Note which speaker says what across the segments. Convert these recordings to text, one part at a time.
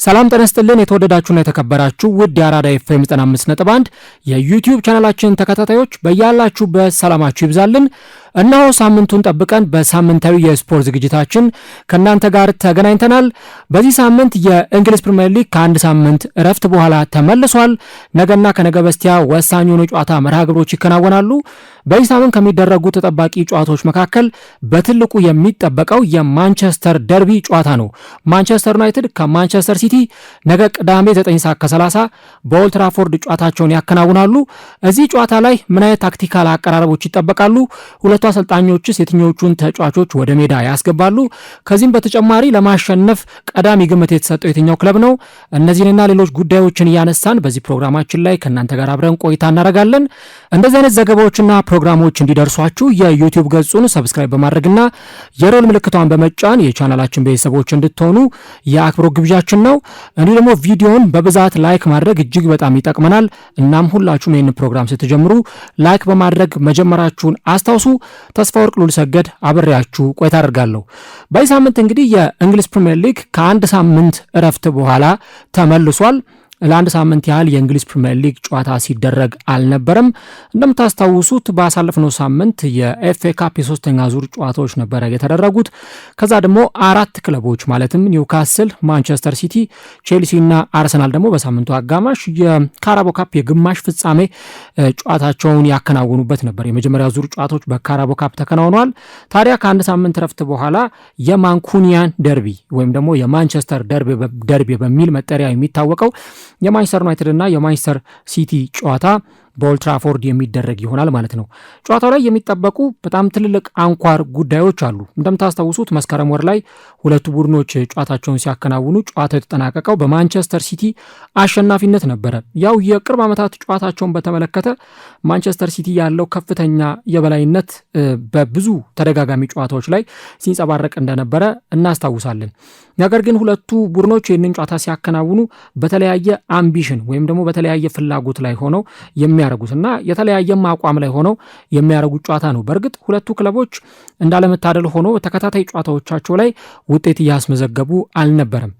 Speaker 1: ሰላም ተነስተልን የተወደዳችሁና የተከበራችሁ ውድ የአራዳ ኤፍኤም 95.1 የዩቲዩብ ቻናላችን ተከታታዮች በያላችሁበት ሰላማችሁ ይብዛልን። እነሆ ሳምንቱን ጠብቀን በሳምንታዊ የስፖርት ዝግጅታችን ከእናንተ ጋር ተገናኝተናል። በዚህ ሳምንት የእንግሊዝ ፕሪሚየር ሊግ ከአንድ ሳምንት እረፍት በኋላ ተመልሷል። ነገና ከነገ በስቲያ ወሳኝ የሆኑ ጨዋታ መርሃ ግብሮች ይከናወናሉ። በዚህ ሳምንት ከሚደረጉ ተጠባቂ ጨዋታዎች መካከል በትልቁ የሚጠበቀው የማንቸስተር ደርቢ ጨዋታ ነው። ማንቸስተር ዩናይትድ ከማንቸስተር ሲቲ ነገ ቅዳሜ 9:30 በኦልድ ትራፎርድ ጨዋታቸውን ያከናውናሉ። እዚህ ጨዋታ ላይ ምን አይነት ታክቲካል አቀራረቦች ይጠበቃሉ? ሁለቱ አሰልጣኞችስ የትኞቹን ተጫዋቾች ወደ ሜዳ ያስገባሉ? ከዚህም በተጨማሪ ለማሸነፍ ቀዳሚ ግምት የተሰጠው የትኛው ክለብ ነው? እነዚህንና ሌሎች ጉዳዮችን እያነሳን በዚህ ፕሮግራማችን ላይ ከእናንተ ጋር አብረን ቆይታ እናደርጋለን። እንደዚህ አይነት ዘገባዎችና ፕሮግራሞች እንዲደርሷችሁ የዩቲዩብ ገጹን ሰብስክራይብ በማድረግና የሮል ምልክቷን በመጫን የቻናላችን ቤተሰቦች እንድትሆኑ የአክብሮት ግብዣችን ነው። እንዲሁ ደግሞ ቪዲዮውን በብዛት ላይክ ማድረግ እጅግ በጣም ይጠቅመናል። እናም ሁላችሁም ይህን ፕሮግራም ስትጀምሩ ላይክ በማድረግ መጀመራችሁን አስታውሱ። ተስፋ ወርቅ ሉል ሰገድ አብሬያችሁ ቆይታ አደርጋለሁ። በዚህ ሳምንት እንግዲህ የእንግሊዝ ፕሪሚየር ሊግ ከአንድ ሳምንት እረፍት በኋላ ተመልሷል። ለአንድ ሳምንት ያህል የእንግሊዝ ፕሪሚየር ሊግ ጨዋታ ሲደረግ አልነበረም። እንደምታስታውሱት ባሳለፍነው ሳምንት የኤፍኤ ካፕ የሶስተኛ ዙር ጨዋታዎች ነበረ የተደረጉት። ከዛ ደግሞ አራት ክለቦች ማለትም ኒውካስል፣ ማንቸስተር ሲቲ፣ ቼልሲ እና አርሰናል ደግሞ በሳምንቱ አጋማሽ የካራቦ ካፕ የግማሽ ፍጻሜ ጨዋታቸውን ያከናውኑበት ነበር። የመጀመሪያ ዙር ጨዋታዎች በካራቦ ካፕ ተከናውነዋል። ታዲያ ከአንድ ሳምንት ረፍት በኋላ የማንኩኒያን ደርቢ ወይም ደግሞ የማንቸስተር ደርቢ በሚል መጠሪያ የሚታወቀው የማንቸስተር ዩናይትድ እና የማንቸስተር ሲቲ ጨዋታ በኦልድ ትራፎርድ የሚደረግ ይሆናል ማለት ነው። ጨዋታው ላይ የሚጠበቁ በጣም ትልልቅ አንኳር ጉዳዮች አሉ። እንደምታስታውሱት መስከረም ወር ላይ ሁለቱ ቡድኖች ጨዋታቸውን ሲያከናውኑ ጨዋታው የተጠናቀቀው በማንቸስተር ሲቲ አሸናፊነት ነበረ። ያው የቅርብ ዓመታት ጨዋታቸውን በተመለከተ ማንቸስተር ሲቲ ያለው ከፍተኛ የበላይነት በብዙ ተደጋጋሚ ጨዋታዎች ላይ ሲንጸባረቅ እንደነበረ እናስታውሳለን። ነገር ግን ሁለቱ ቡድኖች ይህንን ጨዋታ ሲያከናውኑ በተለያየ አምቢሽን ወይም ደግሞ በተለያየ ፍላጎት ላይ ሆነው የሚያደርጉትና የተለያየም አቋም ላይ ሆነው የሚያደርጉት ጨዋታ ነው። በእርግጥ ሁለቱ ክለቦች እንዳለመታደል ሆኖ ተከታታይ ጨዋታዎቻቸው ላይ ውጤት እያስመዘገቡ አልነበረም።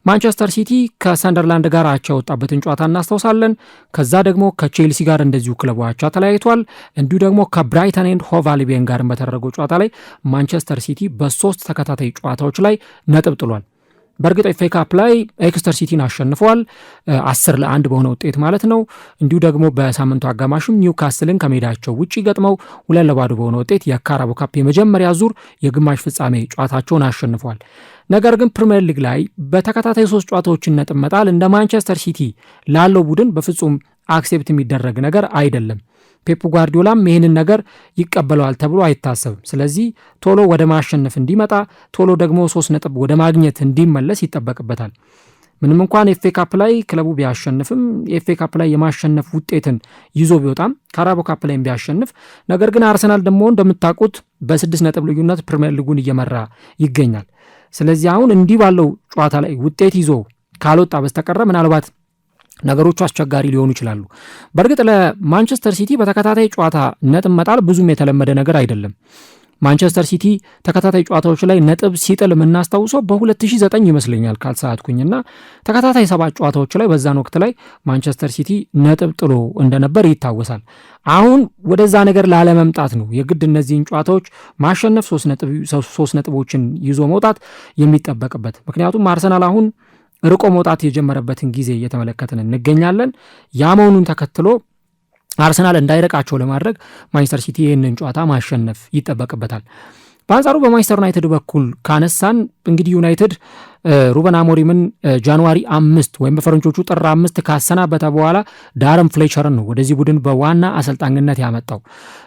Speaker 1: ማንቸስተር ሲቲ ከሰንደርላንድ ጋር አቻ የወጣበትን ጨዋታ እናስታውሳለን። ከዛ ደግሞ ከቼልሲ ጋር እንደዚሁ ክለቡ አቻ ተለያይቷል። እንዲሁ ደግሞ ከብራይተን ኤንድ ሆቭ አልቢዮን ጋር በተደረገው ጨዋታ ላይ ማንቸስተር ሲቲ በ3 ተከታታይ ጨዋታዎች ላይ ነጥብ ጥሏል። በእርግጥ ኤፍ ኤ ካፕ ላይ ኤክስተር ሲቲን አሸንፈዋል 10-1 በሆነ ውጤት ማለት ነው። እንዲሁ ደግሞ በሳምንቱ አጋማሽም ኒውካስልን ከሜዳቸው ውጭ ገጥመው 2-2 በሆነ ውጤት የካራቦ ካፕ የመጀመሪያ ዙር የግማሽ ፍጻሜ ጨዋታቸውን አሸንፈዋል። ነገር ግን ፕሪሚየር ሊግ ላይ በተከታታይ 3 ጨዋታዎችን ነጥብ መጣል እንደ ማንቸስተር ሲቲ ላለው ቡድን በፍጹም አክሴፕት የሚደረግ ነገር አይደለም። ፔፕ ጓርዲዮላም ይህንን ነገር ይቀበለዋል ተብሎ አይታሰብም። ስለዚህ ቶሎ ወደ ማሸነፍ እንዲመጣ ቶሎ ደግሞ 3 ነጥብ ወደ ማግኘት እንዲመለስ ይጠበቅበታል። ምንም እንኳን ኤፍ ኤ ካፕ ላይ ክለቡ ቢያሸንፍም ኤፍ ኤ ካፕ ላይ የማሸነፍ ውጤትን ይዞ ቢወጣም ካራቦ ካፕ ላይ ቢያሸንፍ፣ ነገር ግን አርሰናል ደግሞ እንደምታውቁት በ6 ነጥብ ልዩነት ፕሪሚየር ሊጉን እየመራ ይገኛል። ስለዚህ አሁን እንዲህ ባለው ጨዋታ ላይ ውጤት ይዞ ካልወጣ በስተቀረ ምናልባት ነገሮቹ አስቸጋሪ ሊሆኑ ይችላሉ። በእርግጥ ለማንቸስተር ሲቲ በተከታታይ ጨዋታ ነጥብ መጣል ብዙም የተለመደ ነገር አይደለም። ማንቸስተር ሲቲ ተከታታይ ጨዋታዎች ላይ ነጥብ ሲጥል የምናስታውሰው በ2009 ይመስለኛል ካልተሳሳትኩኝና ተከታታይ 7 ጨዋታዎች ላይ በዛን ወቅት ላይ ማንቸስተር ሲቲ ነጥብ ጥሎ እንደነበር ይታወሳል። አሁን ወደዛ ነገር ላለመምጣት ነው የግድ እነዚህን ጨዋታዎች ማሸነፍ 3 ነጥቦችን ይዞ መውጣት የሚጠበቅበት። ምክንያቱም አርሰናል አሁን ርቆ መውጣት የጀመረበትን ጊዜ እየተመለከትን እንገኛለን። ያ መሆኑን ተከትሎ አርሰናል እንዳይረቃቸው ለማድረግ ማንቸስተር ሲቲ ይህንን ጨዋታ ማሸነፍ ይጠበቅበታል። በአንጻሩ በማንቸስተር ዩናይትድ በኩል ካነሳን እንግዲህ ዩናይትድ ሩበን አሞሪምን ጃንዋሪ 5 ወይም በፈረንጆቹ ጥር 5 ካሰናበተ በኋላ ዳረን ፍሌቸርን ነው ወደዚህ ቡድን በዋና አሰልጣኝነት ያመጣው።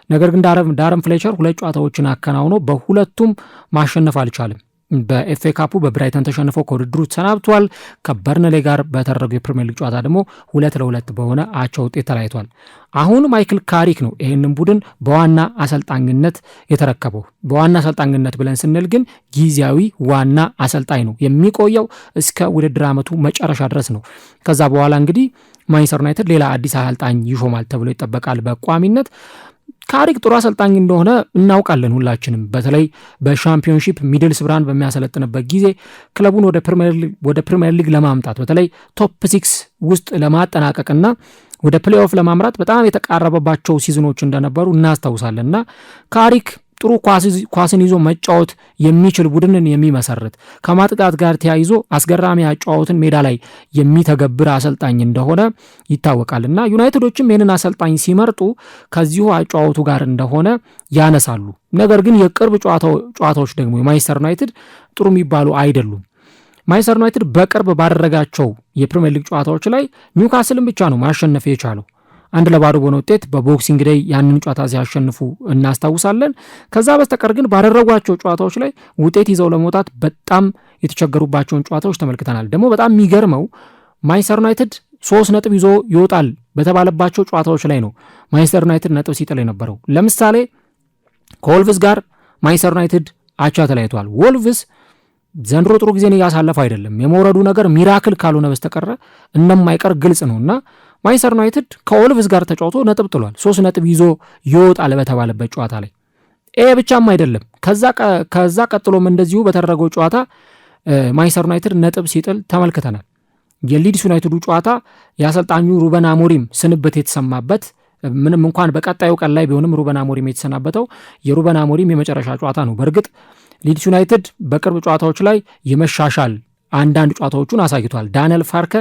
Speaker 1: ነገር ግን ዳረን ፍሌቸር 2 ጨዋታዎችን አከናውኖ በሁለቱም ማሸነፍ አልቻለም። በኤፍ ኤ ካፑ በብራይተን ተሸንፈው ከውድድሩ ተሰናብቷል። ከበርንሌ ጋር በተደረገው የፕሪሚየር ሊግ ጨዋታ ደግሞ 2-2 በሆነ አቻ ውጤት ተለያይቷል። አሁን ማይክል ካሪክ ነው ይህንን ቡድን በዋና አሰልጣኝነት የተረከበው። በዋና አሰልጣኝነት ብለን ስንል ግን ጊዜያዊ ዋና አሰልጣኝ ነው የሚቆየው እስከ ውድድር ዓመቱ መጨረሻ ድረስ ነው። ከዛ በኋላ እንግዲህ ማንቸስተር ዩናይትድ ሌላ አዲስ አሰልጣኝ ይሾማል ተብሎ ይጠበቃል በቋሚነት። ካሪክ ጥሩ አሰልጣኝ እንደሆነ እናውቃለን ሁላችንም። በተለይ በሻምፒዮንሺፕ ሚድልስብራን በሚያሰለጥንበት ጊዜ ክለቡን ወደ ፕሪሚየር ሊግ ለማምጣት በተለይ ቶፕ 6 ውስጥ ለማጠናቀቅና ወደ ፕሌይኦፍ ለማምራት በጣም የተቃረበባቸው ሲዝኖች እንደነበሩ እናስታውሳለን እና ካሪክ ጥሩ ኳስን ይዞ መጫወት የሚችል ቡድንን የሚመሰርት ከማጥቃት ጋር ተያይዞ አስገራሚ አጫዋወትን ሜዳ ላይ የሚተገብር አሰልጣኝ እንደሆነ ይታወቃል እና ዩናይትዶችም ይህንን አሰልጣኝ ሲመርጡ ከዚሁ አጫዋወቱ ጋር እንደሆነ ያነሳሉ። ነገር ግን የቅርብ ጨዋታዎች ደግሞ የማንቸስተር ዩናይትድ ጥሩ የሚባሉ አይደሉም። ማንቸስተር ዩናይትድ በቅርብ ባደረጋቸው የፕሪሚየር ሊግ ጨዋታዎች ላይ ኒውካስልን ብቻ ነው ማሸነፍ የቻለው 1-0 በሆነ ውጤት በቦክሲንግ ዴይ ያንን ጨዋታ ሲያሸንፉ እናስታውሳለን። ከዛ በስተቀር ግን ባደረጓቸው ጨዋታዎች ላይ ውጤት ይዘው ለመውጣት በጣም የተቸገሩባቸውን ጨዋታዎች ተመልክተናል። ደግሞ በጣም የሚገርመው ማንቸስተር ዩናይትድ 3 ነጥብ ይዞ ይወጣል በተባለባቸው ጨዋታዎች ላይ ነው ማንቸስተር ዩናይትድ ነጥብ ሲጥል የነበረው። ለምሳሌ ከወልቭስ ጋር ማንቸስተር ዩናይትድ አቻ ተለያይቷል። ወልቭስ ዘንድሮ ጥሩ ጊዜን እያሳለፈ አይደለም። የመውረዱ ነገር ሚራክል ካልሆነ በስተቀረ እንደማይቀር ግልጽ ነው እና ማንቸስተር ዩናይትድ ከወልቭስ ጋር ተጫውቶ ነጥብ ጥሏል። 3 ነጥብ ይዞ ይወጣል በተባለበት ጨዋታ ላይ። ብቻም አይደለም ከዛ ቀጥሎም እንደዚሁ በተደረገው ጨዋታ ማንቸስተር ዩናይትድ ነጥብ ሲጥል ተመልክተናል። የሊድስ ዩናይትዱ ጨዋታ የአሰልጣኙ ሩበን አሞሪም ስንብት የተሰማበት ምንም እንኳን በቀጣዩ ቀን ላይ ቢሆንም ሩበን አሞሪም የተሰናበተው የሩበን አሞሪም የመጨረሻ ጨዋታ ነው። በእርግጥ ሊድስ ዩናይትድ በቅርብ ጨዋታዎች ላይ የመሻሻል አንዳንድ ጨዋታዎቹን አሳይቷል። ዳንኤል ፋርከ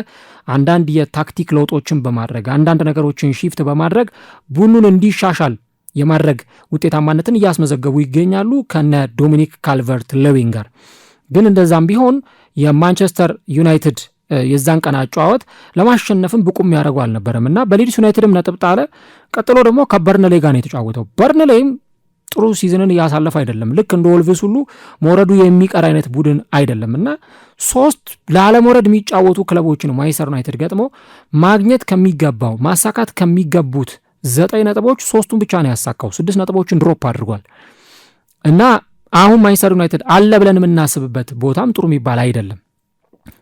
Speaker 1: አንዳንድ የታክቲክ ለውጦችን በማድረግ አንዳንድ ነገሮችን ሺፍት በማድረግ ቡድኑን እንዲሻሻል የማድረግ ውጤታማነትን እያስመዘገቡ ይገኛሉ ከነ ዶሚኒክ ካልቨርት ሌዊን ጋር። ግን እንደዛም ቢሆን የማንቸስተር ዩናይትድ የዛን ቀን አጨዋወት ለማሸነፍም ብቁ የሚያደርገው አልነበረም እና በሊድስ ዩናይትድም ነጥብ ጣለ። ቀጥሎ ደግሞ ከበርንሌ ጋር ነው የተጫወተው። በርንሌይም ጥሩ ሲዝንን እያሳለፈ አይደለም። ልክ እንደ ወልቭስ ሁሉ መውረዱ የሚቀር አይነት ቡድን አይደለም እና 3 ላለመውረድ የሚጫወቱ ክለቦችን ማንቸስተር ዩናይትድ ገጥሞ ማግኘት ከሚገባው ማሳካት ከሚገቡት 9 ነጥቦች 3ቱን ብቻ ነው ያሳካው። 6 ነጥቦችን ድሮፕ አድርጓል እና አሁን ማንቸስተር ዩናይትድ አለ ብለን የምናስብበት ቦታም ጥሩ የሚባል አይደለም።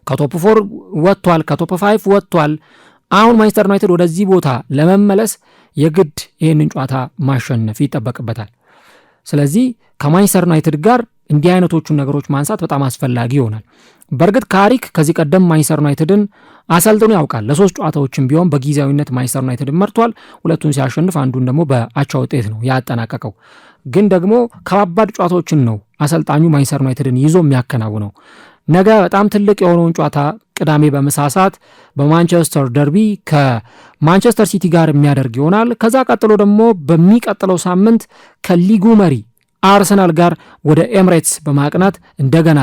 Speaker 1: ከቶፕ 4 ወጥቷል፣ ከቶፕ 5 ወጥቷል። አሁን ማንቸስተር ዩናይትድ ወደዚህ ቦታ ለመመለስ የግድ ይህንን ጨዋታ ማሸነፍ ይጠበቅበታል። ስለዚህ ከማንቸስተር ዩናይትድ ጋር እንዲህ አይነቶቹን ነገሮች ማንሳት በጣም አስፈላጊ ይሆናል። በእርግጥ ካሪክ ከዚህ ቀደም ማንቸስተር ዩናይትድን አሰልጥኖ ያውቃል። ለ3 ጨዋታዎችን ቢሆን በጊዜያዊነት ማንቸስተር ዩናይትድን መርቷል። 2ቱን ሲያሸንፍ አንዱን ደግሞ በአቻ ውጤት ነው ያጠናቀቀው። ግን ደግሞ ከባባድ ጨዋታዎችን ነው አሰልጣኙ ማንቸስተር ዩናይትድን ይዞ የሚያከናውነው። ነገ በጣም ትልቅ የሆነውን ጨዋታ ቅዳሜ በምሳ ሰዓት በማንቸስተር ደርቢ ከማንቸስተር ሲቲ ጋር የሚያደርግ ይሆናል። ከዛ ቀጥሎ ደግሞ በሚቀጥለው ሳምንት ከሊጉ መሪ አርሰናል ጋር ወደ ኤምሬትስ በማቅናት እንደገና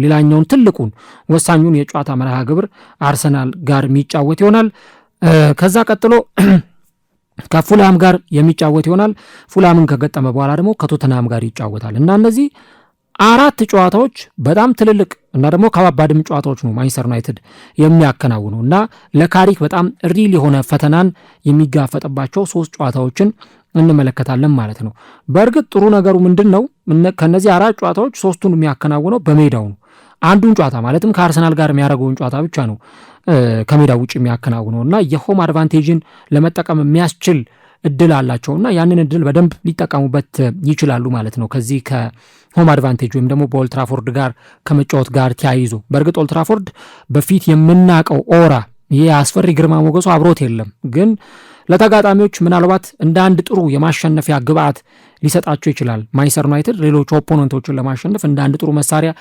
Speaker 1: ሌላኛውን ትልቁን ወሳኙን የጨዋታ መርሃ ግብር አርሰናል ጋር የሚጫወት ይሆናል። ከዛ ቀጥሎ ከፉላም ጋር የሚጫወት ይሆናል። ፉላምን ከገጠመ በኋላ ደግሞ ከቶተናም ጋር ይጫወታል እና እነዚህ 4 ጨዋታዎች በጣም ትልልቅ እና ደግሞ ከባባድም ጨዋታዎች ነው ማንቸስተር ዩናይትድ የሚያከናውነው እና ለካሪክ በጣም ሪል የሆነ ፈተናን የሚጋፈጥባቸው 3 ጨዋታዎችን እንመለከታለን ማለት ነው። በእርግጥ ጥሩ ነገሩ ምንድን ነው? ከነዚህ 4 ጨዋታዎች 3ቱን የሚያከናውነው በሜዳው ነው። አንዱን ጨዋታ ማለትም ከአርሰናል ጋር የሚያደርገውን ጨዋታ ብቻ ነው ከሜዳው ውጭ የሚያከናውነው እና የሆም አድቫንቴጅን ለመጠቀም የሚያስችል እድል አላቸውና ያንን እድል በደንብ ሊጠቀሙበት ይችላሉ ማለት ነው። ከዚህ ከሆም አድቫንቴጅ ወይም ደግሞ በኦልትራፎርድ ጋር ከመጫወት ጋር ተያይዞ በእርግጥ ኦልትራፎርድ በፊት የምናቀው ኦራ ይሄ አስፈሪ ግርማ ሞገሱ አብሮት የለም። ግን ለተጋጣሚዎች ምናልባት እንደ አንድ ጥሩ የማሸነፊያ ግብአት ሊሰጣቸው ይችላል። ማንቸስተር ዩናይትድ ሌሎች ኦፖነንቶችን ለማሸነፍ እንደ አንድ ጥሩ መሳሪያ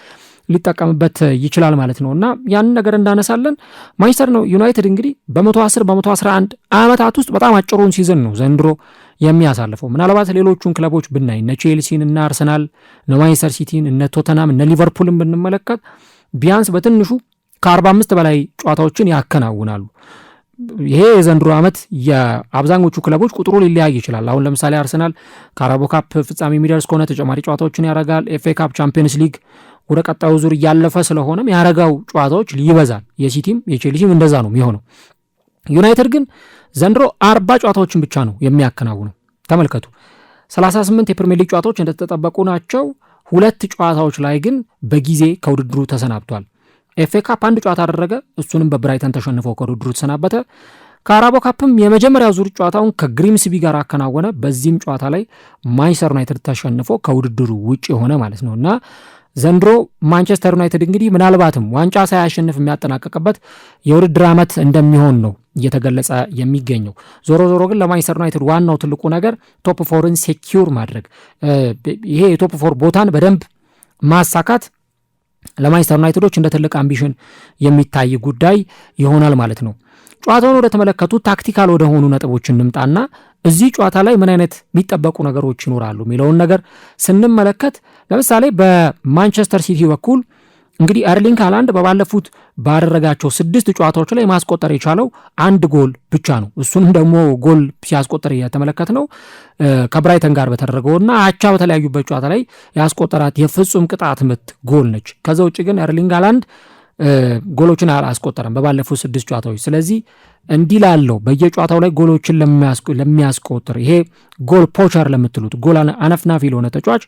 Speaker 1: ሊጠቀምበት ይችላል ማለት ነው እና ያንን ነገር እንዳነሳለን ማንቸስተር ዩናይትድ እንግዲህ በ110 በ111 ዓመታት ውስጥ በጣም አጭሩን ሲዝን ነው ዘንድሮ የሚያሳልፈው። ምናልባት ሌሎቹን ክለቦች ብናይ እነ ቼልሲን እና አርሰናል እነ ማንቸስተር ሲቲን እነ ቶተናም እነ ሊቨርፑልን ብንመለከት ቢያንስ በትንሹ ከ45 በላይ ጨዋታዎችን ያከናውናሉ። ይሄ የዘንድሮ ዓመት የአብዛኞቹ ክለቦች ቁጥሩ ሊለያይ ይችላል። አሁን ለምሳሌ አርሰናል ካራቦ ካፕ ፍጻሜ የሚደርስ ከሆነ ተጨማሪ ጨዋታዎችን ያረጋል። ኤፍኤ ካፕ፣ ቻምፒየንስ ሊግ ወደ ቀጣዩ ዙር እያለፈ ስለሆነም ያረጋው ጨዋታዎች ይበዛል። የሲቲም የቼልሲም እንደዛ ነው የሚሆነው። ዩናይትድ ግን ዘንድሮ 40 ጨዋታዎችን ብቻ ነው የሚያከናውነው። ተመልከቱ 38 የፕሪሚየር ሊግ ጨዋታዎች እንደተጠበቁ ናቸው። 2 ጨዋታዎች ላይ ግን በጊዜ ከውድድሩ ተሰናብቷል። ኤፍኤ ካፕ 1 ጨዋታ አደረገ፣ እሱንም በብራይተን ተሸንፈው ከውድድሩ ተሰናበተ። ካራቦ ካፕም የመጀመሪያው ዙር ጨዋታውን ከግሪምስቢ ጋር አከናወነ። በዚህም ጨዋታ ላይ ማንቸስተር ዩናይትድ ተሸንፎ ከውድድሩ ውጭ የሆነ ማለት ነው እና ዘንድሮ ማንቸስተር ዩናይትድ እንግዲህ ምናልባትም ዋንጫ ሳያሸንፍ የሚያጠናቀቅበት የውድድር ዓመት እንደሚሆን ነው እየተገለጸ የሚገኘው። ዞሮ ዞሮ ግን ለማንቸስተር ዩናይትድ ዋናው ትልቁ ነገር ቶፕ ፎርን ሴኪዩር ማድረግ፣ ይሄ የቶፕ ፎር ቦታን በደንብ ማሳካት ለማንቸስተር ዩናይትዶች እንደ ትልቅ አምቢሽን የሚታይ ጉዳይ ይሆናል ማለት ነው። ጨዋታውን ወደ ተመለከቱ ታክቲካል ወደ ሆኑ ነጥቦች እንምጣና እዚህ ጨዋታ ላይ ምን አይነት የሚጠበቁ ነገሮች ይኖራሉ የሚለውን ነገር ስንመለከት ለምሳሌ በማንቸስተር ሲቲ በኩል እንግዲህ ኤርሊንግ ሃላንድ በባለፉት ባደረጋቸው 6 ጨዋታዎች ላይ ማስቆጠር የቻለው 1 ጎል ብቻ ነው። እሱንም ደግሞ ጎል ሲያስቆጠር የተመለከት ነው ከብራይተን ጋር በተደረገውና አቻ በተለያዩበት ጨዋታ ላይ ያስቆጠራት የፍጹም ቅጣት ምት ጎል ነች። ከዛ ውጭ ግን ኤርሊንግ ሃላንድ ጎሎችን አላስቆጠረም በባለፉት 6 ጨዋታዎች። ስለዚህ እንዲህ ላለው በየጨዋታው ላይ ጎሎችን ለሚያስቆጥር ይሄ ጎል ፖቸር ለምትሉት ጎል አነፍናፊ ለሆነ ተጫዋች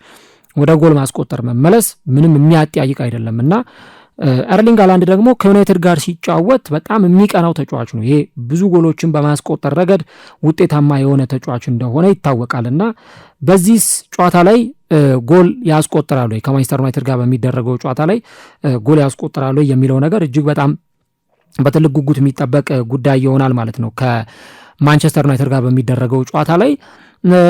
Speaker 1: ወደ ጎል ማስቆጠር መመለስ ምንም የሚያጠያይቅ አይደለም እና ኤርሊንግ ሃላንድ ደግሞ ከዩናይትድ ጋር ሲጫወት በጣም የሚቀናው ተጫዋች ነው። ይሄ ብዙ ጎሎችን በማስቆጠር ረገድ ውጤታማ የሆነ ተጫዋች እንደሆነ ይታወቃል እና በዚህ ጨዋታ ላይ ጎል ያስቆጥራሉ ከማንቸስተር ዩናይትድ ጋር በሚደረገው ጨዋታ ላይ ጎል ያስቆጥራሉ የሚለው ነገር እጅግ በጣም በትልቅ ጉጉት የሚጠበቅ ጉዳይ ይሆናል ማለት ነው ከማንቸስተር ዩናይትድ ጋር በሚደረገው ጨዋታ ላይ።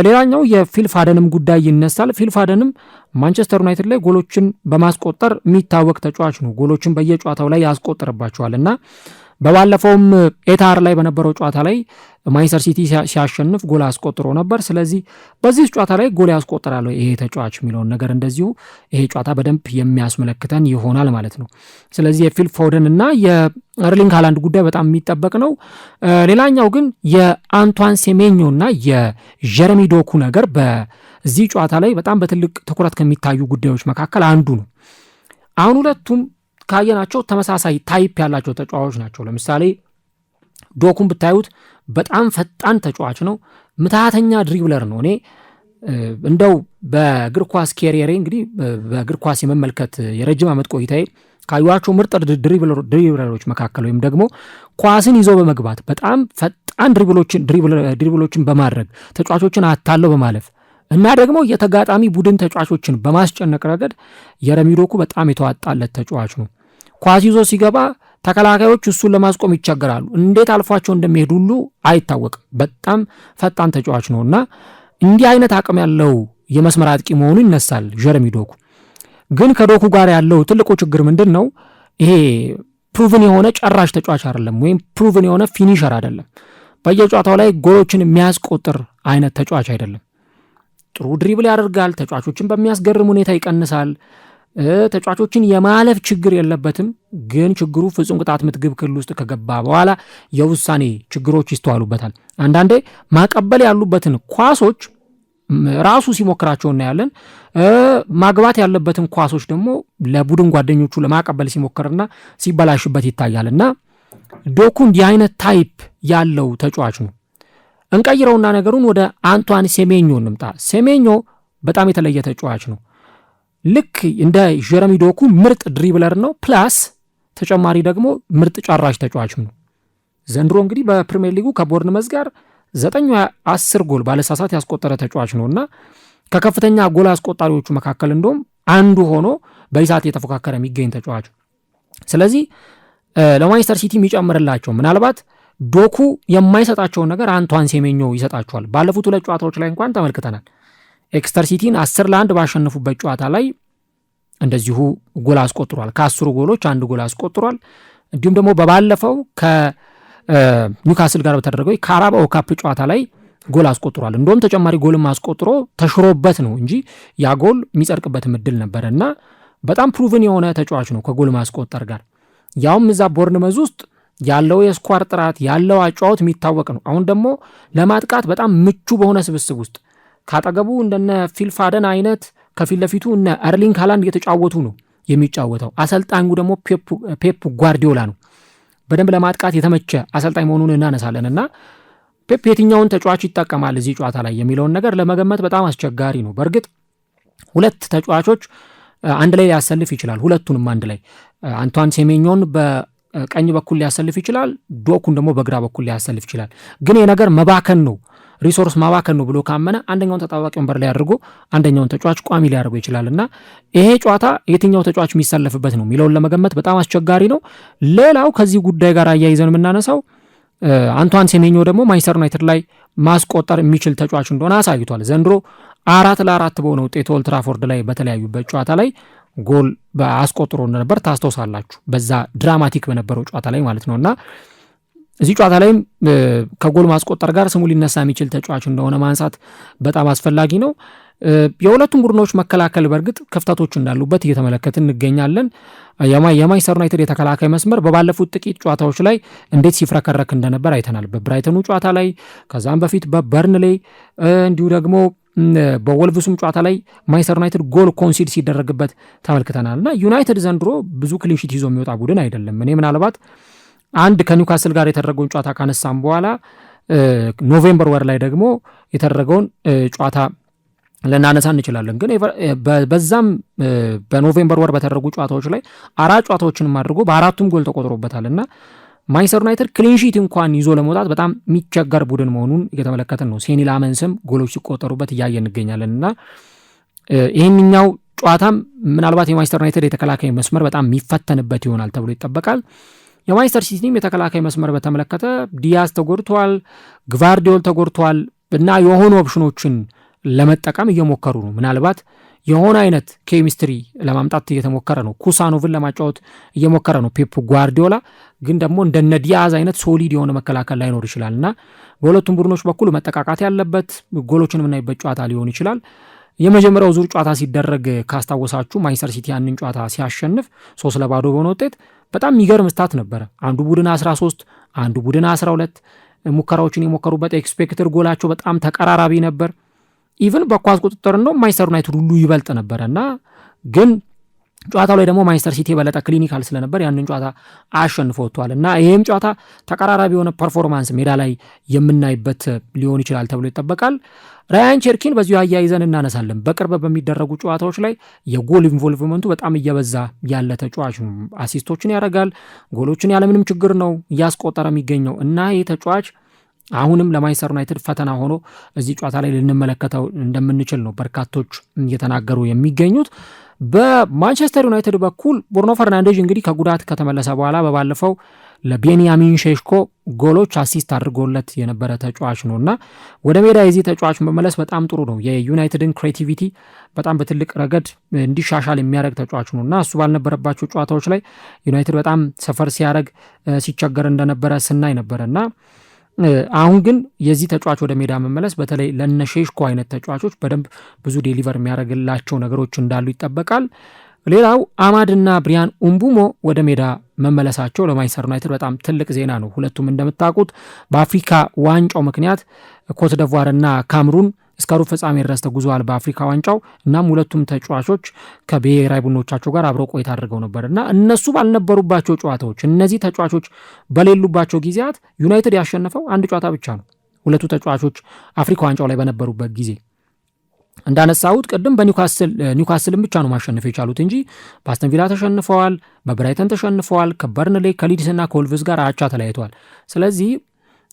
Speaker 1: ሌላኛው የፊል ፋደንም ጉዳይ ይነሳል። ፊል ፋደንም ማንቸስተር ዩናይትድ ላይ ጎሎችን በማስቆጠር የሚታወቅ ተጫዋች ነው። ጎሎችን በየጨዋታው ላይ ያስቆጥርባቸዋል እና በባለፈውም ኤታር ላይ በነበረው ጨዋታ ላይ ማንቸስተር ሲቲ ሲያሸንፍ ጎል አስቆጥሮ ነበር። ስለዚህ በዚህ ጨዋታ ላይ ጎል ያስቆጥራል ይሄ ተጫዋች የሚለውን ነገር እንደዚሁ ይሄ ጨዋታ በደንብ የሚያስመለክተን ይሆናል ማለት ነው። ስለዚህ የፊል ፎደን እና የኤርሊንግ ሃላንድ ጉዳይ በጣም የሚጠበቅ ነው። ሌላኛው ግን የአንቷን ሴሜኞ እና የጀረሚ ዶኩ ነገር በዚህ ጨዋታ ላይ በጣም በትልቅ ትኩረት ከሚታዩ ጉዳዮች መካከል አንዱ ነው። አሁን ሁለቱም ካየናቸው ተመሳሳይ ታይፕ ያላቸው ተጫዋቾች ናቸው። ለምሳሌ ዶኩን ብታዩት በጣም ፈጣን ተጫዋች ነው። ምትሃተኛ ድሪብለር ነው። እኔ እንደው በእግር ኳስ ኬሪየሬ እንግዲህ በእግር ኳስ የመመልከት የረጅም ዓመት ቆይታዬ ካዩዋቸው ምርጥ ድሪብለሮች መካከል ወይም ደግሞ ኳስን ይዞ በመግባት በጣም ፈጣን ድሪብሎችን በማድረግ ተጫዋቾችን አታለው በማለፍ እና ደግሞ የተጋጣሚ ቡድን ተጫዋቾችን በማስጨነቅ ረገድ ጀረሚ ዶኩ በጣም የተዋጣለት ተጫዋች ነው። ኳስ ይዞ ሲገባ ተከላካዮች እሱን ለማስቆም ይቸገራሉ። እንዴት አልፏቸው እንደሚሄዱ ሁሉ አይታወቅም። በጣም ፈጣን ተጫዋች ነው እና እንዲህ አይነት አቅም ያለው የመስመር አጥቂ መሆኑ ይነሳል ጀረሚ ዶኩ። ግን ከዶኩ ጋር ያለው ትልቁ ችግር ምንድን ነው? ይሄ ፕሩቭን የሆነ ጨራሽ ተጫዋች አይደለም፣ ወይም ፕሩቭን የሆነ ፊኒሸር አይደለም። በየጨዋታው ላይ ጎሎችን የሚያስቆጥር አይነት ተጫዋች አይደለም። ጥሩ ድሪብል ያደርጋል፣ ተጫዋቾችን በሚያስገርም ሁኔታ ይቀንሳል፣ ተጫዋቾችን የማለፍ ችግር የለበትም። ግን ችግሩ ፍጹም ቅጣት ምት ግብ ክልል ውስጥ ከገባ በኋላ የውሳኔ ችግሮች ይስተዋሉበታል። አንዳንዴ ማቀበል ያሉበትን ኳሶች ራሱ ሲሞክራቸው እናያለን። ማግባት ያለበትን ኳሶች ደግሞ ለቡድን ጓደኞቹ ለማቀበል ሲሞክርና ሲበላሽበት ይታያል እና ዶኩ እንዲህ አይነት ታይፕ ያለው ተጫዋች ነው። እንቀይረውና ነገሩን ወደ አንቷን ሴሜኞ እንምጣ። ሴሜኞ በጣም የተለየ ተጫዋች ነው። ልክ እንደ ጀረሚ ዶኩ ምርጥ ድሪብለር ነው፣ ፕላስ ተጨማሪ ደግሞ ምርጥ ጨራሽ ተጫዋችም ነው። ዘንድሮ እንግዲህ በፕሪሚየር ሊጉ ከቦርንመዝ ጋር 9-10 ጎል ባለሳሳት ያስቆጠረ ተጫዋች ነው እና ከከፍተኛ ጎል አስቆጣሪዎቹ መካከል እንደውም አንዱ ሆኖ በይሳት የተፎካከረ የሚገኝ ተጫዋች። ስለዚህ ለማንቸስተር ሲቲ የሚጨምርላቸው ምናልባት ዶኩ የማይሰጣቸውን ነገር አንቷን ሴሜኞ ይሰጣቸዋል። ባለፉት 2 ጨዋታዎች ላይ እንኳን ተመልክተናል። ኤክስተር ሲቲን 10-1 ባሸነፉበት ጨዋታ ላይ እንደዚሁ ጎል አስቆጥሯል። ከ10 ጎሎች 1 ጎል አስቆጥሯል። እንዲሁም ደግሞ በባለፈው ከኒውካስል ጋር በተደረገው ካራባኦ ካፕ ጨዋታ ላይ ጎል አስቆጥሯል። እንደውም ተጨማሪ ጎልም አስቆጥሮ ተሽሮበት ነው እንጂ ያ ጎል የሚጸድቅበትም እድል ነበረ እና በጣም ፕሩቭን የሆነ ተጫዋች ነው ከጎል ማስቆጠር ጋር። ያውም እዛ ቦርንመዝ ውስጥ ያለው የስኳር ጥራት ያለው አጫዋት የሚታወቅ ነው። አሁን ደግሞ ለማጥቃት በጣም ምቹ በሆነ ስብስብ ውስጥ ካጠገቡ እንደነ ፊል ፋደን አይነት ከፊት ለፊቱ እነ ኤርሊንግ ሃላንድ እየተጫወቱ ነው የሚጫወተው። አሰልጣኙ ደግሞ ፔፕ ጓርዲዮላ ነው። በደንብ ለማጥቃት የተመቸ አሰልጣኝ መሆኑን እናነሳለን እና ፔፕ የትኛውን ተጫዋች ይጠቀማል እዚህ ጨዋታ ላይ የሚለውን ነገር ለመገመት በጣም አስቸጋሪ ነው። በእርግጥ 2 ተጫዋቾች አንድ ላይ ሊያሰልፍ ይችላል። ሁለቱንም አንድ ላይ አንቷን ሴሜኞን ቀኝ በኩል ሊያሰልፍ ይችላል፣ ዶኩን ደግሞ በግራ በኩል ሊያሰልፍ ይችላል። ግን የነገር መባከን ነው ሪሶርስ ማባከን ነው ብሎ ካመነ አንደኛውን ተጣባቂ ወንበር ላይ አድርጎ አንደኛውን ተጫዋች ቋሚ ሊያደርገው ይችላል እና ይሄ ጨዋታ የትኛው ተጫዋች የሚሰለፍበት ነው የሚለውን ለመገመት በጣም አስቸጋሪ ነው። ሌላው ከዚህ ጉዳይ ጋር አያይዘን የምናነሳው አንቷን ሴሜኞ ደግሞ ማንቸስተር ዩናይትድ ላይ ማስቆጠር የሚችል ተጫዋች እንደሆነ አሳይቷል። ዘንድሮ 4-4 በሆነ ውጤት ኦልድ ትራፎርድ ላይ በተለያዩበት ጨዋታ ላይ ጎል አስቆጥሮ እንደነበር ታስታውሳላችሁ፣ በዛ ድራማቲክ በነበረው ጨዋታ ላይ ማለት ነው እና እዚህ ጨዋታ ላይም ከጎል ማስቆጠር ጋር ስሙ ሊነሳ የሚችል ተጫዋች እንደሆነ ማንሳት በጣም አስፈላጊ ነው። የሁለቱም ቡድኖች መከላከል በእርግጥ ክፍተቶች እንዳሉበት እየተመለከትን እንገኛለን። የማንቸስተር ዩናይትድ የተከላካይ መስመር በባለፉት ጥቂት ጨዋታዎች ላይ እንዴት ሲፍረከረክ እንደነበር አይተናል። በብራይተኑ ጨዋታ ላይ፣ ከዛም በፊት በበርንሌ እንዲሁ ደግሞ በወልቭሱም ጨዋታ ላይ ማንቸስተር ዩናይትድ ጎል ኮንሲድ ሲደረግበት ተመልክተናል እና ዩናይትድ ዘንድሮ ብዙ ክሊንሺት ይዞ የሚወጣ ቡድን አይደለም። እኔ ምናልባት አንድ ከኒውካስል ጋር የተደረገውን ጨዋታ ካነሳም በኋላ ኖቬምበር ወር ላይ ደግሞ የተደረገውን ጨዋታ ልናነሳ እንችላለን። ግን በዛም በኖቬምበር ወር በተደረጉ ጨዋታዎች ላይ 4 ጨዋታዎችንም አድርጎ በ4ቱም ጎል ተቆጥሮበታል እና ማንቸስተር ዩናይትድ ክሊንሺት እንኳን ይዞ ለመውጣት በጣም የሚቸገር ቡድን መሆኑን እየተመለከትን ነው። ሴኒ ላመንስም ጎሎች ሲቆጠሩበት እያየ እንገኛለን እና ይህንኛው ጨዋታም ምናልባት የማንቸስተር ዩናይትድ የተከላካይ መስመር በጣም የሚፈተንበት ይሆናል ተብሎ ይጠበቃል። የማንቸስተር ሲቲም የተከላካይ መስመር በተመለከተ ዲያዝ ተጎድቷል፣ ግቫርዲዮል ተጎድቷል እና የሆኑ ኦፕሽኖችን ለመጠቀም እየሞከሩ ነው። ምናልባት የሆነ አይነት ኬሚስትሪ ለማምጣት እየተሞከረ ነው። ኩሳኖቭን ለማጫወት እየሞከረ ነው ፔፕ ጓርዲዮላ። ግን ደግሞ እንደነ ዲያዝ አይነት ሶሊድ የሆነ መከላከል ላይኖር ይችላል እና በሁለቱም ቡድኖች በኩል መጠቃቃት ያለበት ጎሎችን የምናይበት ጨዋታ ሊሆን ይችላል። የመጀመሪያው ዙር ጨዋታ ሲደረግ ካስታወሳችሁ ማንቸስተር ሲቲ ያንን ጨዋታ ሲያሸንፍ 3-0 በሆነ ውጤት በጣም የሚገርም ስታት ነበረ። አንዱ ቡድን 13 አንዱ ቡድን 12 ሙከራዎችን የሞከሩበት ኤክስፔክትድ ጎላቸው በጣም ተቀራራቢ ነበር። ኢቭን በኳስ ቁጥጥር ነው ማንቸስተር ዩናይትድ ሁሉ ይበልጥ ነበረ እና ግን ጨዋታው ላይ ደግሞ ማንቸስተር ሲቲ የበለጠ ክሊኒካል ስለነበር ያንን ጨዋታ አሸንፎ ወጥቷል እና ይህም ጨዋታ ተቀራራቢ የሆነ ፐርፎርማንስ ሜዳ ላይ የምናይበት ሊሆን ይችላል ተብሎ ይጠበቃል። ራያን ቸርኪን በዚሁ አያይዘን እናነሳለን። በቅርብ በሚደረጉ ጨዋታዎች ላይ የጎል ኢንቮልቭመንቱ በጣም እየበዛ ያለ ተጫዋች ነው። አሲስቶችን ያደርጋል፣ ጎሎችን ያለምንም ችግር ነው እያስቆጠረ የሚገኘው እና ይህ ተጫዋች አሁንም ለማንቸስተር ዩናይትድ ፈተና ሆኖ እዚህ ጨዋታ ላይ ልንመለከተው እንደምንችል ነው በርካቶች እየተናገሩ የሚገኙት። በማንቸስተር ዩናይትድ በኩል ብሩኖ ፈርናንዴዝ እንግዲህ ከጉዳት ከተመለሰ በኋላ በባለፈው ለቤንያሚን ሼሽኮ ጎሎች አሲስት አድርጎለት የነበረ ተጫዋች ነው እና ወደ ሜዳ የዚህ ተጫዋች መመለስ በጣም ጥሩ ነው። የዩናይትድን ክሬቲቪቲ በጣም በትልቅ ረገድ እንዲሻሻል የሚያደርግ ተጫዋች ነው እና እሱ ባልነበረባቸው ጨዋታዎች ላይ ዩናይትድ በጣም ሰፈር ሲያደርግ ሲቸገር እንደነበረ ስናይ ነበረ እና አሁን ግን የዚህ ተጫዋች ወደ ሜዳ መመለስ በተለይ ለነ ሼሽኮ አይነት ተጫዋቾች በደንብ ብዙ ዴሊቨር የሚያደርግላቸው ነገሮች እንዳሉ ይጠበቃል። ሌላው አማድና ብሪያን ኡምቡሞ ወደ ሜዳ መመለሳቸው ለማንቸስተር ዩናይትድ በጣም ትልቅ ዜና ነው። ሁለቱም እንደምታውቁት በአፍሪካ ዋንጫው ምክንያት ኮት ዲቯርና ካምሩን እስከ ሩብ ፍጻሜ ድረስ ተጉዘዋል በአፍሪካ ዋንጫው። እናም ሁለቱም ተጫዋቾች ከብሔራዊ ቡድኖቻቸው ጋር አብረው ቆይታ አድርገው ነበር እና እነሱ ባልነበሩባቸው ጨዋታዎች እነዚህ ተጫዋቾች በሌሉባቸው ጊዜያት ዩናይትድ ያሸነፈው አንድ ጨዋታ ብቻ ነው። ሁለቱ ተጫዋቾች አፍሪካ ዋንጫው ላይ በነበሩበት ጊዜ እንዳነሳሁት ቅድም በኒውካስልም ብቻ ነው ማሸነፍ የቻሉት እንጂ በአስተን ቪላ ተሸንፈዋል፣ በብራይተን ተሸንፈዋል፣ ከበርንሌ ከሊድስና ከወልቭስ ጋር አቻ ተለያይተዋል። ስለዚህ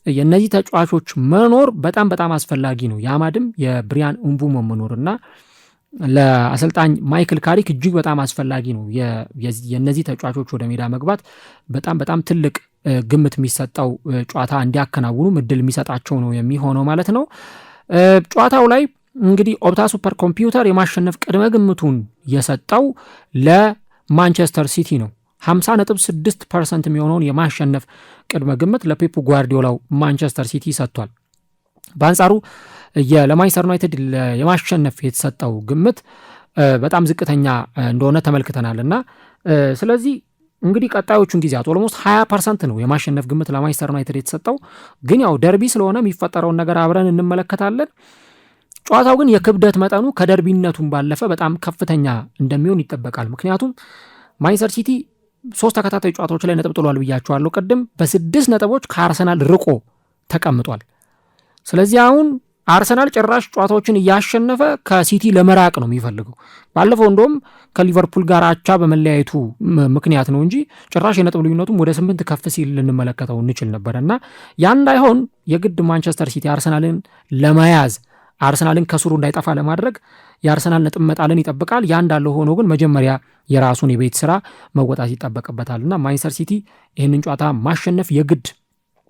Speaker 1: የእነዚህ ተጫዋቾች መኖር በጣም በጣም አስፈላጊ ነው። የአማድም የብሪያን ኡምቡሞ መኖርና ለአሰልጣኝ ማይክል ካሪክ እጅግ በጣም አስፈላጊ ነው። የእነዚህ ተጫዋቾች ወደ ሜዳ መግባት በጣም በጣም ትልቅ ግምት የሚሰጠው ጨዋታ እንዲያከናውኑ እድል የሚሰጣቸው ነው የሚሆነው ማለት ነው። ጨዋታው ላይ እንግዲህ ኦፕታ ሱፐር ኮምፒውተር የማሸነፍ ቅድመ ግምቱን የሰጠው ለማንቸስተር ሲቲ ነው። 50.6% የሚሆነውን የማሸነፍ ቅድመ ግምት ለፔፕ ጓርዲዮላው ማንቸስተር ሲቲ ሰጥቷል። በአንጻሩ ለማንቸስተር ዩናይትድ የማሸነፍ የተሰጠው ግምት በጣም ዝቅተኛ እንደሆነ ተመልክተናል እና ስለዚህ እንግዲህ ቀጣዮቹን ጊዜያት ኦልሞስት 20% ነው የማሸነፍ ግምት ለማንቸስተር ዩናይትድ የተሰጠው። ግን ያው ደርቢ ስለሆነ የሚፈጠረውን ነገር አብረን እንመለከታለን። ጨዋታው ግን የክብደት መጠኑ ከደርቢነቱን ባለፈ በጣም ከፍተኛ እንደሚሆን ይጠበቃል። ምክንያቱም ማንቸስተር ሲቲ 3 ተከታታይ ጨዋታዎች ላይ ነጥብ ጥሏል ብያቸዋለሁ ቅድም። በ6 ነጥቦች ከአርሰናል ርቆ ተቀምጧል። ስለዚህ አሁን አርሰናል ጭራሽ ጨዋታዎችን እያሸነፈ ከሲቲ ለመራቅ ነው የሚፈልገው። ባለፈው እንደውም ከሊቨርፑል ጋር አቻ በመለያየቱ ምክንያት ነው እንጂ ጭራሽ የነጥብ ልዩነቱም ወደ 8 ከፍ ሲል ልንመለከተው እንችል ነበር እና ያ እንዳይሆን የግድ ማንቸስተር ሲቲ አርሰናልን ለመያዝ አርሰናልን ከስሩ እንዳይጠፋ ለማድረግ የአርሰናል ነጥብ መጣልን ይጠብቃል። ያ እንዳለ ሆኖ ግን መጀመሪያ የራሱን የቤት ስራ መወጣት ይጠበቅበታል እና ማንቸስተር ሲቲ ይህንን ጨዋታ ማሸነፍ የግድ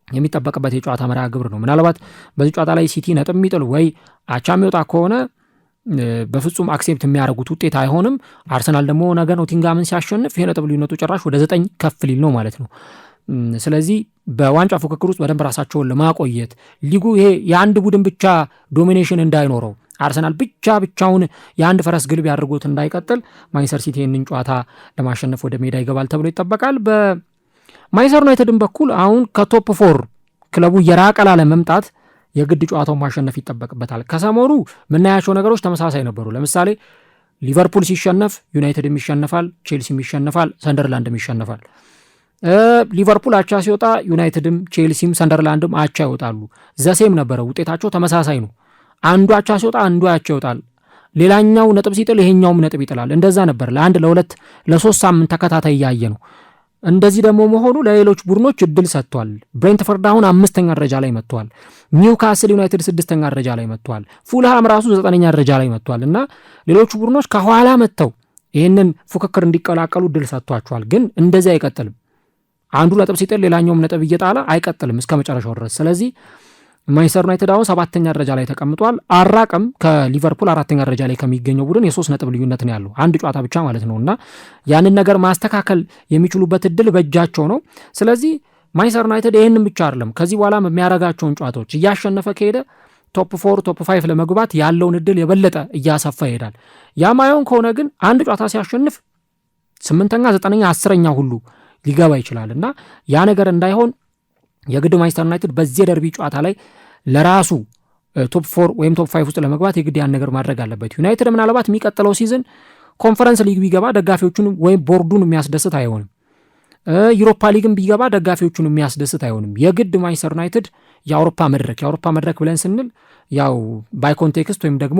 Speaker 1: የሚጠበቅበት የጨዋታ መርሃ ግብር ነው። ምናልባት በዚህ ጨዋታ ላይ ሲቲ ነጥብ የሚጥል ወይ አቻ የሚወጣ ከሆነ በፍጹም አክሴፕት የሚያደርጉት ውጤት አይሆንም። አርሰናል ደግሞ ነገ ኖቲንጋምን ሲያሸንፍ የነጥብ ልዩነቱ ጭራሽ ወደ 9 ከፍ ሊል ነው ማለት ነው። ስለዚህ በዋንጫ ፉክክር ውስጥ በደንብ ራሳቸውን ለማቆየት ሊጉ ይሄ የአንድ ቡድን ብቻ ዶሚኔሽን እንዳይኖረው አርሰናል ብቻውን የአንድ ፈረስ ግልብ ያድርጎት እንዳይቀጥል ማንቸስተር ሲቲ ይህንን ጨዋታ ለማሸነፍ ወደ ሜዳ ይገባል ተብሎ ይጠበቃል። በማንቸስተር ዩናይትድን በኩል አሁን ከቶፕ 4 ክለቡ የራቀ ላለመምጣት የግድ ጨዋታውን ማሸነፍ ይጠበቅበታል። ከሰሞኑ የምናያቸው ነገሮች ተመሳሳይ ነበሩ። ለምሳሌ ሊቨርፑል ሲሸነፍ ዩናይትድም ይሸነፋል፣ ቼልሲም ይሸነፋል፣ ሰንደርላንድም ይሸነፋል። ሊቨርፑል አቻ ሲወጣ ዩናይትድም ቼልሲም ሰንደርላንድም አቻ ይወጣሉ። ዘሴም ነበረ፣ ውጤታቸው ተመሳሳይ ነው። አንዱ አቻ ሲወጣ አንዱ አቻ ይወጣል፣ ሌላኛው ነጥብ ሲጥል ይሄኛውም ነጥብ ይጥላል። እንደዛ ነበር ለ1 ለ2 ለ3 ሳምንት ተከታታይ እያየ ነው። እንደዚህ ደግሞ መሆኑ ለሌሎች ቡድኖች እድል ሰጥቷል። ብሬንትፈርድ አሁን 5ኛ ደረጃ ላይ መጥቷል። ኒውካስል ዩናይትድ 6ኛ ደረጃ ላይ መጥቷል። ፉልሃም ራሱ 9ኛ ደረጃ ላይ መጥቷል እና ሌሎቹ ቡድኖች ከኋላ መጥተው ይህንን ፉክክር እንዲቀላቀሉ እድል ሰጥቷቸዋል። ግን እንደዚህ አይቀጥልም። አንዱ ነጥብ ሲጥል ሌላኛውም ነጥብ እየጣለ አይቀጥልም እስከ መጨረሻው ድረስ። ስለዚህ ማንቸስተር ዩናይትድ አሁን 7ኛ ደረጃ ላይ ተቀምጧል። አራቅም ከሊቨርፑል 4ኛ ደረጃ ላይ ከሚገኘው ቡድን የ3 ነጥብ ልዩነት ነው ያለው፣ አንድ ጨዋታ ብቻ ማለት ነው እና ያንን ነገር ማስተካከል የሚችሉበት እድል በእጃቸው ነው። ስለዚህ ማንቸስተር ዩናይትድ ይህንን ብቻ አይደለም፣ ከዚህ በኋላ የሚያረጋቸውን ጨዋታዎች እያሸነፈ ከሄደ ቶፕ 4 ቶፕ 5 ለመግባት ያለውን እድል የበለጠ እያሰፋ ይሄዳል። ያ ማይሆን ከሆነ ግን አንድ ጨዋታ ሲያሸንፍ 8ኛ 9ኛ 10ኛ ሁሉ ሊገባ ይችላል እና ያ ነገር እንዳይሆን የግድ ማንቸስተር ዩናይትድ በዚህ ደርቢ ጨዋታ ላይ ለራሱ ቶፕ 4 ወይም ቶፕ 5 ውስጥ ለመግባት የግድ ያን ነገር ማድረግ አለበት። ዩናይትድ ምናልባት የሚቀጥለው ሲዝን ኮንፈረንስ ሊግ ቢገባ ደጋፊዎቹን ወይም ቦርዱን የሚያስደስት አይሆንም። ዩሮፓ ሊግም ቢገባ ደጋፊዎቹን የሚያስደስት አይሆንም። የግድ ማንቸስተር ዩናይትድ የአውሮፓ መድረክ ብለን ስንል ያው ባይ ኮንቴክስት ወይም ደግሞ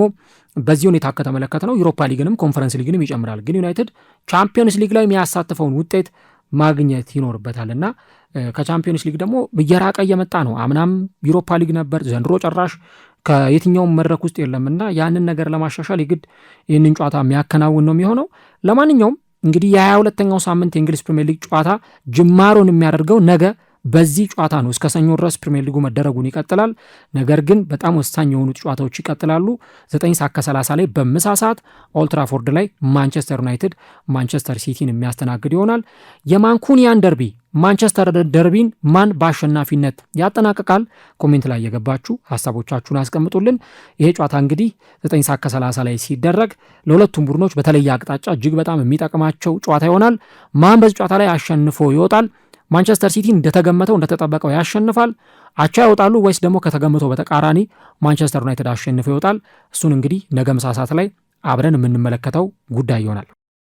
Speaker 1: በዚህ ሁኔታ ከተመለከተ ነው ዩሮፓ ሊግንም ኮንፈረንስ ሊግንም ይጨምራል። ግን ዩናይትድ ቻምፒየንስ ሊግ ላይ የሚያሳትፈውን ውጤት ማግኘት ይኖርበታል እና ከቻምፒዮንስ ሊግ ደግሞ እየራቀ እየመጣ ነው። አምናም ዩሮፓ ሊግ ነበር፣ ዘንድሮ ጭራሽ ከየትኛውም መድረክ ውስጥ የለምና ያንን ነገር ለማሻሻል የግድ ይህንን ጨዋታ የሚያከናውን ነው የሚሆነው። ለማንኛውም እንግዲህ የ22ኛው ሳምንት የእንግሊዝ ፕሪሚየር ሊግ ጨዋታ ጅማሮን የሚያደርገው ነገ በዚህ ጨዋታ ነው። እስከ ሰኞ ድረስ ፕሪሚየር ሊጉ መደረጉን ይቀጥላል። ነገር ግን በጣም ወሳኝ የሆኑት ጨዋታዎች ይቀጥላሉ። 9:30 ላይ በምሳ ሰዓት ኦልትራፎርድ ላይ ማንቸስተር ዩናይትድ ማንቸስተር ሲቲን የሚያስተናግድ ይሆናል። የማንኩኒያን ደርቢ ማንቸስተር ደርቢን ማን በአሸናፊነት ያጠናቅቃል? ኮሜንት ላይ የገባችሁ ሀሳቦቻችሁን አስቀምጡልን። ይሄ ጨዋታ እንግዲህ 9:30 ላይ ሲደረግ ለሁለቱም ቡድኖች በተለየ አቅጣጫ እጅግ በጣም የሚጠቅማቸው ጨዋታ ይሆናል። ማን በዚህ ጨዋታ ላይ አሸንፎ ይወጣል? ማንቸስተር ሲቲ እንደተገመተው እንደተጠበቀው ያሸንፋል? አቻ ይወጣሉ ወይስ ደግሞ ከተገመተው በተቃራኒ ማንቸስተር ዩናይትድ አሸንፎ ይወጣል? እሱን እንግዲህ ነገ ምሳ ሰዓት ላይ አብረን የምንመለከተው ጉዳይ ይሆናል።